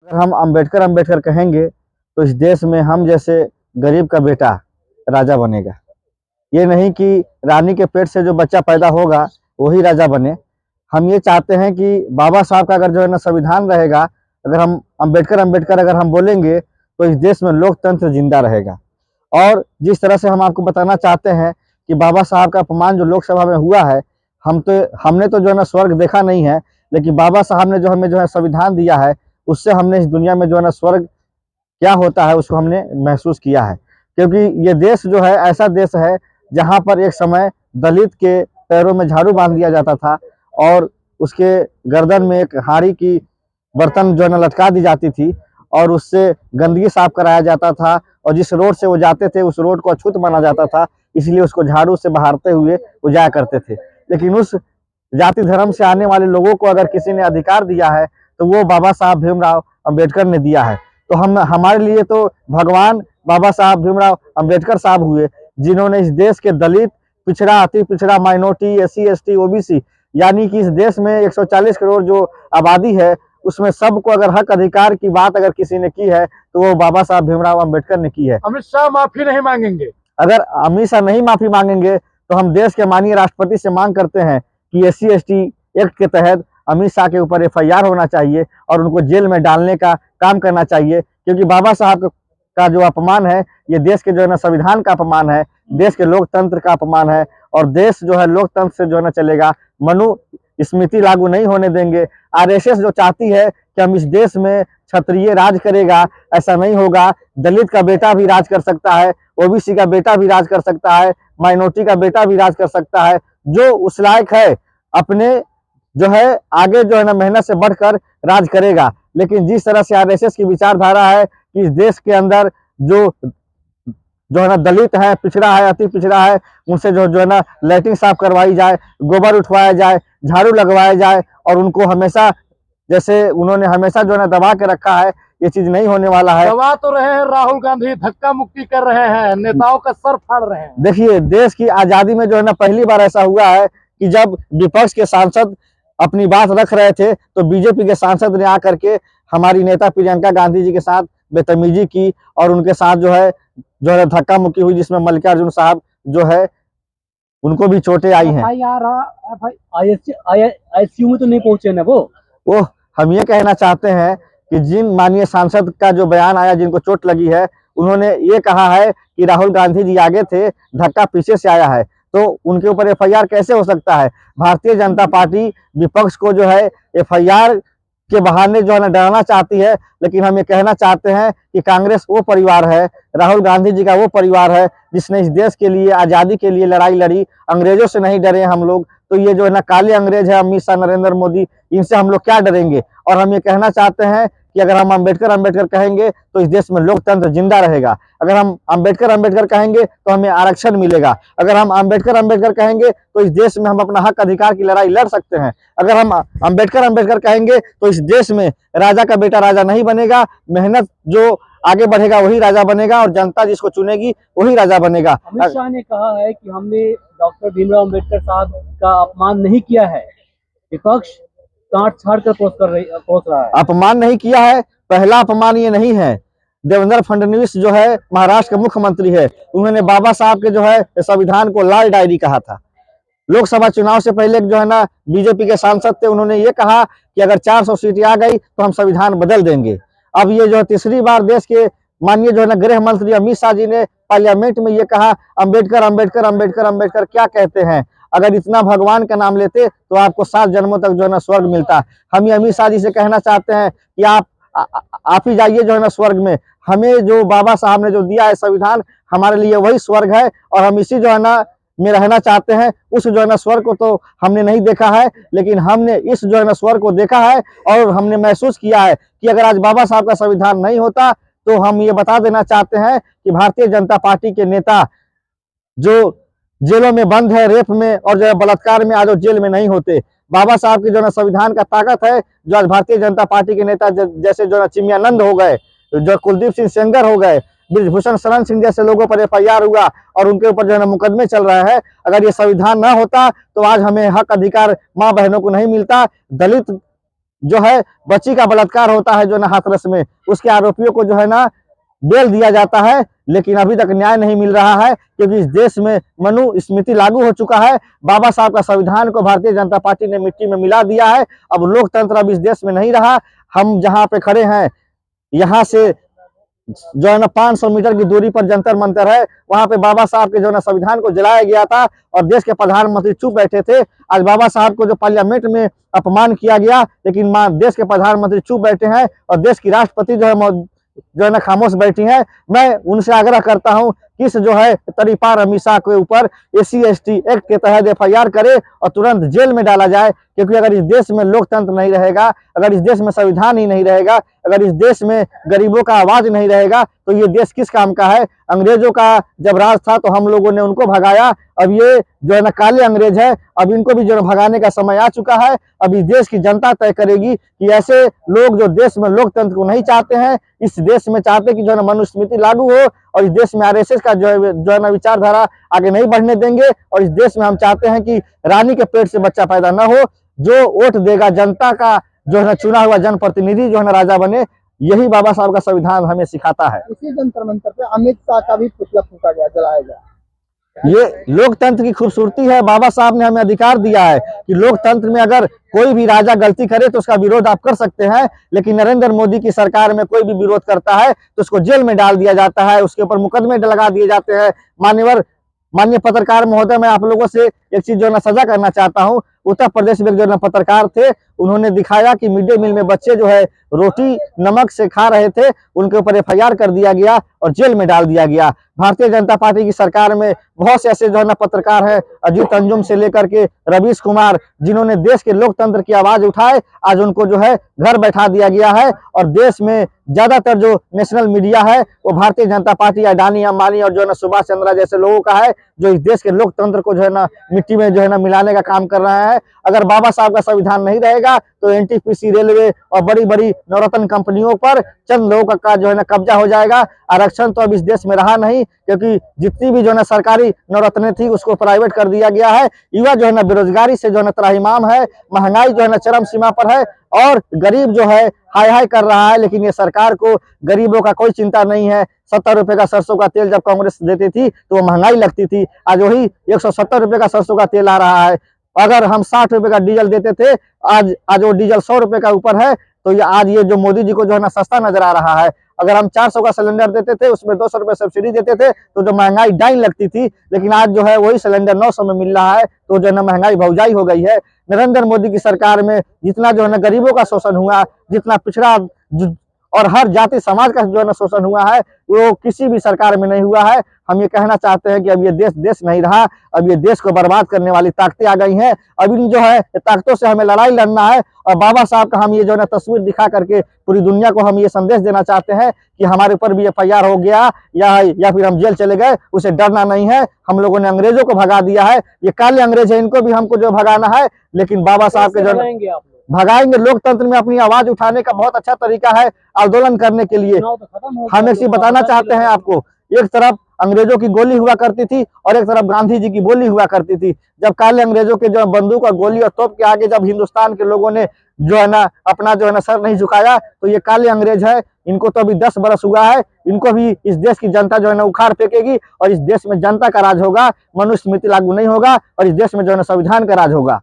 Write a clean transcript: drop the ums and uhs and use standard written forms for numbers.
अगर हम अम्बेडकर अम्बेडकर कहेंगे तो इस देश में हम जैसे गरीब का बेटा राजा बनेगा। ये नहीं कि रानी के पेट से जो बच्चा पैदा होगा वही राजा बने। हम ये चाहते हैं कि बाबा साहब का अगर जो है ना संविधान रहेगा, अगर हम अम्बेडकर अम्बेडकर अगर हम बोलेंगे तो इस देश में लोकतंत्र जिंदा रहेगा। और जिस तरह से हम आपको बताना चाहते हैं कि बाबा साहब का अपमान जो लोकसभा में हुआ है, हमने तो जो है ना स्वर्ग देखा नहीं है, लेकिन बाबा साहब ने जो हमें जो है संविधान दिया है, उससे हमने इस दुनिया में जो है ना स्वर्ग क्या होता है उसको हमने महसूस किया है। क्योंकि ये देश जो है ऐसा देश है जहाँ पर एक समय दलित के पैरों में झाड़ू बांध दिया जाता था और उसके गर्दन में एक हाड़ी की बर्तन जो है ना लटका दी जाती थी और उससे गंदगी साफ कराया जाता था, और जिस रोड से वो जाते थे उस रोड को अछूत माना जाता था, इसलिए उसको झाड़ू से बहारते हुए वो जाया करते थे। लेकिन उस जाति धर्म से आने वाले लोगों को अगर किसी ने अधिकार दिया है तो वो बाबा साहब भीमराव अम्बेडकर ने दिया है। तो हमारे लिए तो भगवान बाबा साहब भीमराव अम्बेडकर साहब हुए, जिन्होंने इस देश के दलित, पिछड़ा, अति पिछड़ा, माइनॉरिटी, एससी, एसटी, ओबीसी, यानी कि इस देश में 140 करोड़ जो आबादी है उसमें सबको अगर हक अधिकार की बात अगर किसी ने की है तो वो बाबा साहब भीमराव अम्बेडकर ने की है। अमित शाह माफी नहीं मांगेंगे। अगर अमित शाह नहीं माफी मांगेंगे तो हम देश के माननीय राष्ट्रपति से मांग करते हैं कि एससी एसटी एक्ट के तहत अमित शाह के ऊपर एफआईआर होना चाहिए और उनको जेल में डालने का काम करना चाहिए। क्योंकि बाबा साहब का जो अपमान है ये देश के जो है ना संविधान का अपमान है, देश के लोकतंत्र का अपमान है, और देश जो है लोकतंत्र से जो है ना चलेगा। मनु स्मृति लागू नहीं होने देंगे। आरएसएस जो चाहती है कि हम इस देश में क्षत्रिय राज करेगा, ऐसा नहीं होगा। दलित का बेटा भी राज कर सकता है, ओबीसी का बेटा भी राज कर सकता है, माइनॉरिटी का बेटा भी राज कर सकता है। जो उस लायक है अपने जो है आगे जो है ना मेहनत से बढ़कर राज करेगा। लेकिन जिस तरह से आरएसएस की विचारधारा है कि इस देश के अंदर जो है ना दलित है, पिछड़ा है, अति पिछड़ा है, उनसे जो है ना लैट्रिन साफ करवाई जाए, गोबर उठवाया जाए, झाड़ू लगवाया जाए, और उनको हमेशा जैसे उन्होंने हमेशा जो है ना दबा के रखा है, ये चीज नहीं होने वाला है। दबा तो रहे हैं राहुल गांधी, धक्का मुक्की कर रहे हैं, नेताओं का सर फाड़ रहे हैं। देखिए देश की आजादी में जो है ना पहली बार ऐसा हुआ है कि जब विपक्ष के सांसद अपनी बात रख रहे थे तो बीजेपी के सांसद ने आकर के हमारी नेता प्रियंका गांधी जी के साथ बदतमीजी की और उनके साथ जो है धक्का मुक्की हुई, जिसमें मल्लिकार्जुन साहब जो है उनको भी चोटें आई हैं। आईसीयू में तो नहीं पहुंचे ना वो हम ये कहना चाहते हैं कि जिन माननीय सांसद का जो बयान आया, जिनको चोट लगी है, उन्होंने ये कहा है कि राहुल गांधी जी आगे थे, धक्का पीछे से आया है, तो उनके ऊपर एफआईआर कैसे हो सकता है। भारतीय जनता पार्टी विपक्ष को जो है एफआईआर के बहाने जो है ना डराना चाहती है, लेकिन हम ये कहना चाहते हैं कि कांग्रेस वो परिवार है, राहुल गांधी जी का वो परिवार है जिसने इस देश के लिए, आज़ादी के लिए लड़ाई लड़ी। अंग्रेजों से नहीं डरे हम लोग, तो ये जो है ना काले अंग्रेज है अमित शाह, नरेंद्र मोदी, इनसे हम लोग क्या डरेंगे। और हम ये कहना चाहते हैं कि अगर हम अम्बेडकर अम्बेडकर कहेंगे तो इस देश में लोकतंत्र जिंदा रहेगा। अगर हम अम्बेडकर अम्बेडकर कहेंगे तो हमें आरक्षण मिलेगा। अगर हम अम्बेडकर अम्बेडकर कहेंगे तो इस देश में हम अपना हक अधिकार की लड़ाई लड़ सकते हैं। अगर हम अम्बेडकर अम्बेडकर कहेंगे तो इस देश में राजा का बेटा राजा नहीं बनेगा, मेहनत जो आगे बढ़ेगा वही राजा बनेगा, और जनता जिसको चुनेगी वही राजा बनेगा। अमित शाह ने कहा है कि हमने डॉक्टर भीमराव अम्बेडकर साहब का अपमान नहीं किया है, विपक्ष काट छाड़ कर पहुंच रहा है। अपमान नहीं किया है, पहला अपमान ये नहीं है। देवेंद्र फडणवीस जो है महाराष्ट्र के मुख्यमंत्री है, उन्होंने बाबा साहब के जो है संविधान को लाल डायरी कहा था। लोकसभा चुनाव से पहले जो है ना बीजेपी के सांसद थे, उन्होंने ये कहा कि अगर 400 सीटें आ गई तो हम संविधान बदल देंगे। अब ये जो है तीसरी बार देश के माननीय जो है ना गृह मंत्री अमित शाह जी ने पार्लियामेंट में ये कहा, अम्बेडकर अम्बेडकर अम्बेडकर अम्बेडकर क्या कहते हैं, अगर इतना भगवान का नाम लेते तो आपको 7 जन्मों तक जो है ना स्वर्ग मिलता। हम ये अमित शाह जी से कहना चाहते हैं कि आप ही जाइए जो है ना स्वर्ग में। हमें जो बाबा साहब ने जो दिया है संविधान, हमारे लिए वही स्वर्ग है, और हम इसी जो है ना में रहना चाहते हैं। उस जो है ना स्वर्ग को तो हमने नहीं देखा है, लेकिन हमने इस जो है ना स्वर्ग को देखा है, और हमने महसूस किया है कि अगर आज बाबा साहब का संविधान नहीं होता तो हम ये बता देना चाहते हैं कि भारतीय जनता पार्टी के नेता जो जेलों में बंद है, रेप में और जो है बलात्कार में, आज जेल में नहीं होते। बाबा साहब की जो है संविधान का ताकत है, जो आज भारतीय जनता पार्टी के नेता जैसे जो है चिमयानंद हो गए, जो कुलदीप सिंह सेंगर हो गए, ब्रिजभूषण शरण सिंह जैसे लोगों पर एफआईआर हुआ और उनके ऊपर जो है मुकदमे चल रहा है। अगर ये संविधान ना होता तो आज हमें हक अधिकार माँ बहनों को नहीं मिलता, दलित जो है बच्ची का बलात्कार होता है जो है ना हाथरस में, उसके आरोपियों को जो है ना बेल दिया जाता है, लेकिन अभी तक न्याय नहीं मिल रहा है, क्योंकि इस देश में मनुस्मृति लागू हो चुका है। बाबा साहब का संविधान को भारतीय जनता पार्टी ने मिट्टी में मिला दिया है। अब लोकतंत्र अब इस देश में नहीं रहा। हम जहाँ पे खड़े हैं, यहाँ से जो है ना 500 मीटर की दूरी पर जंतर मंतर है, वहां पे बाबा साहब के जो है ना संविधान को जलाया गया था और देश के प्रधानमंत्री चुप बैठे थे। आज बाबा साहब को जो पार्लियामेंट में अपमान किया गया, लेकिन देश के प्रधानमंत्री चुप बैठे हैं और देश की राष्ट्रपति जो है ना खामोश बैठी है। मैं उनसे आग्रह करता हूं कि इस जो है तरीपार अमीषा के ऊपर SC/ST एक्ट के तहत FIR करे और तुरंत जेल में डाला जाए, क्योंकि अगर इस देश में लोकतंत्र नहीं रहेगा, अगर इस देश में संविधान ही नहीं रहेगा, अगर इस देश में गरीबों का आवाज नहीं रहेगा, तो ये देश किस काम का है। अंग्रेजों का जब राज था तो हम लोगों ने उनको भगाया, अब ये जो है ना काले अंग्रेज है, अब इनको भी जो है भगाने का समय आ चुका है। अब इस देश की जनता तय करेगी कि ऐसे लोग जो देश में लोकतंत्र को नहीं चाहते हैं, इस देश में चाहते कि जो है ना मनुस्मृति लागू हो, और इस देश में RSS का जो है ना विचारधारा आगे नहीं बढ़ने देंगे। और इस देश में हम चाहते हैं कि रानी के पेट से बच्चा पैदा न हो, जो वोट देगा जनता का जो है ना चुना हुआ जनप्रतिनिधि जो है ना राजा बने। यही बाबा साहब का संविधान हमें सिखाता है। इसी जंतर मंतर पे अमित शाह का भी पुतला फूका गया, जलाया गया। ये लोकतंत्र की खूबसूरती है। बाबा साहब ने हमें अधिकार दिया है कि लोकतंत्र में अगर कोई भी राजा गलती करे तो उसका विरोध आप कर सकते हैं, लेकिन नरेंद्र मोदी की सरकार में कोई भी विरोध करता है तो उसको जेल में डाल दिया जाता है, उसके ऊपर मुकदमे लगा दिए जाते हैं। माननीय पत्रकार महोदय, मैं आप लोगों से एक चीज जो है ना सजा करना चाहता हूँ। उत्तर प्रदेश में जो है ना पत्रकार थे, उन्होंने दिखाया कि मिड डे मील में बच्चे जो है रोटी नमक से खा रहे थे, उनके ऊपर FIR कर दिया गया और जेल में डाल दिया गया। भारतीय जनता पार्टी की सरकार में बहुत से ऐसे जो है ना पत्रकार हैं, अजीत अंजुम से लेकर के रवीश कुमार, जिन्होंने देश के लोकतंत्र की आवाज उठाए, आज उनको जो है घर बैठा दिया गया है। और देश में ज्यादातर जो नेशनल मीडिया है वो भारतीय जनता पार्टी, अडानी, अंबानी और जो है ना सुभाष चंद्रा जैसे लोगों का है, जो इस देश के लोकतंत्र को जो है ना मिट्टी में जो है ना मिलाने का काम कर रहा है। अगर बाबा साहब का संविधान नहीं रहेगा तो NTPC, रेलवे और बड़ी बड़ी नवरत्न कंपनियों पर चंद लोगों का जो है ना कब्जा हो जाएगा। आरक्षण तो अब इस देश में रहा नहीं, क्योंकि जितनी भी जो है ना सरकारी नवरत्ने थी उसको प्राइवेट कर दिया गया है। युवा जो है ना बेरोजगारी से जो है ना त्राहिमाम है, महंगाई जो है ना चरम सीमा पर है, और गरीब जो है हाय हाय कर रहा है। लेकिन ये सरकार को गरीबों का कोई चिंता नहीं है। 70 रुपए का सरसों का तेल जब कांग्रेस देती थी तो वो महंगाई लगती थी, आज वही 170 रुपए का सरसों का तेल आ रहा है। अगर हम 60 रुपए का डीजल देते थे, आज वो डीजल 100 रुपए का ऊपर है, तो ये आज ये जो मोदी जी को जो है ना सस्ता नजर आ रहा है। अगर हम 400 का सिलेंडर देते थे, उसमें 200 रुपए सब्सिडी देते थे, तो जो महंगाई डाइन लगती थी, लेकिन आज जो है वही सिलेंडर 900 में मिल रहा है, तो जो है ना महंगाई भौजाई हो गई है। नरेंद्र मोदी की सरकार में जितना जो है ना गरीबों का शोषण हुआ, जितना पिछड़ा और हर जाति समाज का जो है ना शोषण हुआ है, वो किसी भी सरकार में नहीं हुआ है। हम ये कहना चाहते हैं कि अब ये देश नहीं रहा, अब ये देश को बर्बाद करने वाली ताकतें आ गई हैं। अब इन जो है ताकतों से हमें लड़ाई लड़ना है, और बाबा साहब का हम ये जो है ना तस्वीर दिखा करके पूरी दुनिया को हम ये संदेश देना चाहते हैं कि हमारे ऊपर भी FIR हो गया या फिर हम जेल चले गए, उसे डरना नहीं है। हम लोगों ने अंग्रेजों को भगा दिया है, ये काले अंग्रेज है, इनको भी हमको जो भगाना है। लेकिन बाबा साहब के जो भगाएंगे, लोकतंत्र में अपनी आवाज उठाने का बहुत अच्छा तरीका है आंदोलन करने के लिए। हम एक चीज बताना चाहते हैं आपको, एक तरफ अंग्रेजों की गोली हुआ करती थी और एक तरफ गांधी जी की बोली हुआ करती थी। जब काले अंग्रेजों के जो बंदूक और गोली और तोप के आगे जब हिंदुस्तान के लोगों ने जो है ना अपना जो है ना सर नहीं झुकाया, तो ये काले अंग्रेज है, इनको तो अभी 10 बरस हुआ है, इनको भी इस देश की जनता जो है ना उखाड़ फेंकेगी, और इस देश में जनता का राज होगा, मनुस्मृति लागू नहीं होगा, और इस देश में जो है ना संविधान का राज होगा।